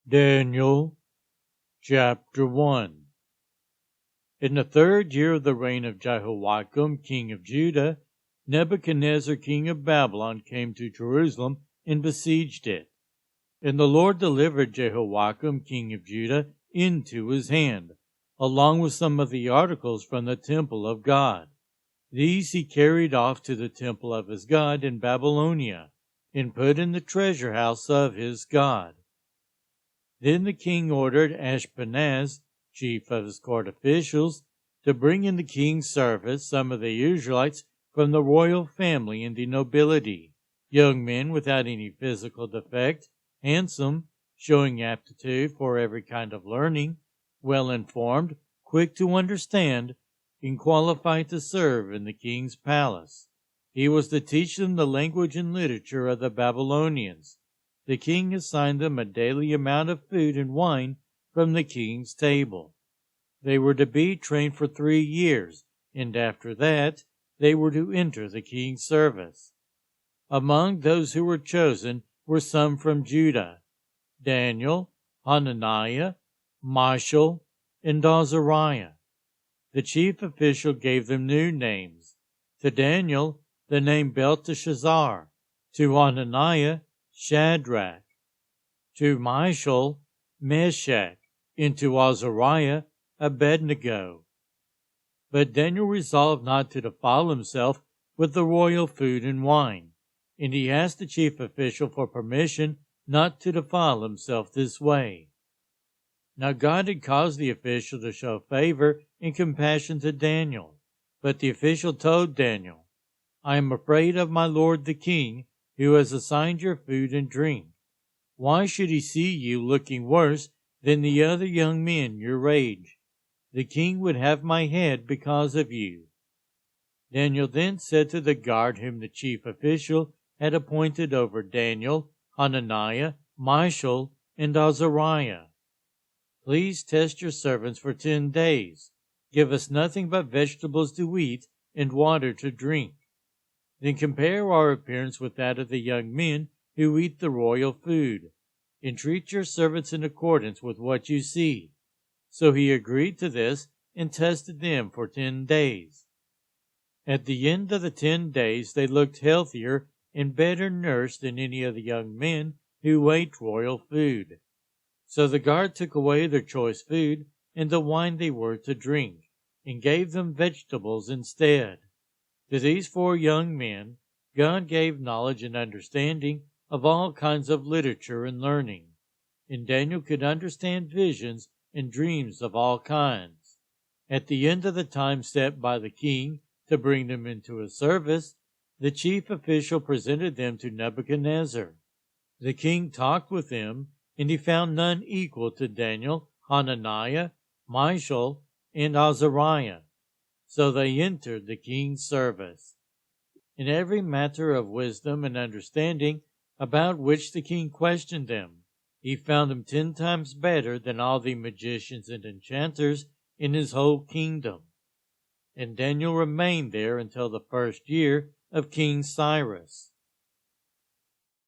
Daniel chapter 1. In the 3rd year of the reign of Jehoiakim king of Judah, Nebuchadnezzar king of Babylon came to Jerusalem and besieged it. And the Lord delivered Jehoiakim king of Judah into his hand, along with some of the articles from the temple of God. These he carried off to the temple of his God in Babylonia, and put in the treasure house of his God. Then the king ordered Ashpenaz, chief of his court officials, to bring in the king's service some of the Israelites from the royal family and the nobility, young men without any physical defect, handsome, showing aptitude for every kind of learning, well informed, quick to understand, and qualified to serve in the king's palace. He was to teach them the language and literature of the Babylonians. The king assigned them a daily amount of food and wine from the king's table. They were to be trained for 3 years, and after that they were to enter the king's service. Among those who were chosen were some from Judah: Daniel, Hananiah, Mishael, and Azariah. The chief official gave them new names. To Daniel, the name Belteshazzar; to Hananiah, Shadrach; to Mishael, Meshach; and to Azariah, Abednego. But Daniel resolved not to defile himself with the royal food and wine, and he asked the chief official for permission not to defile himself this way. Now God had caused the official to show favor and compassion to Daniel, but the official told Daniel, "I am afraid of my lord the king, who has assigned your food and drink. Why should he see you looking worse than the other young men your age? The king would have my head because of you." Daniel then said to the guard whom the chief official had appointed over Daniel, Hananiah, Mishael, and Azariah, "Please test your servants for 10 days. Give us nothing but vegetables to eat and water to drink. Then compare our appearance with that of the young men who eat the royal food, and treat your servants in accordance with what you see." So he agreed to this and tested them for 10 days. At the end of the 10 days they looked healthier and better nourished than any of the young men who ate royal food. So the guard took away their choice food and the wine they were to drink, and gave them vegetables instead. To these 4 young men God gave knowledge and understanding of all kinds of literature and learning, and Daniel could understand visions and dreams of all kinds. At the end of the time set by the king to bring them into his service, the chief official presented them to Nebuchadnezzar. The king talked with them, and he found none equal to Daniel, Hananiah, Mishael, and Azariah. So they entered the king's service. In every matter of wisdom and understanding about which the king questioned them, he found them 10 times better than all the magicians and enchanters in his whole kingdom. And Daniel remained there until the 1st year of King Cyrus.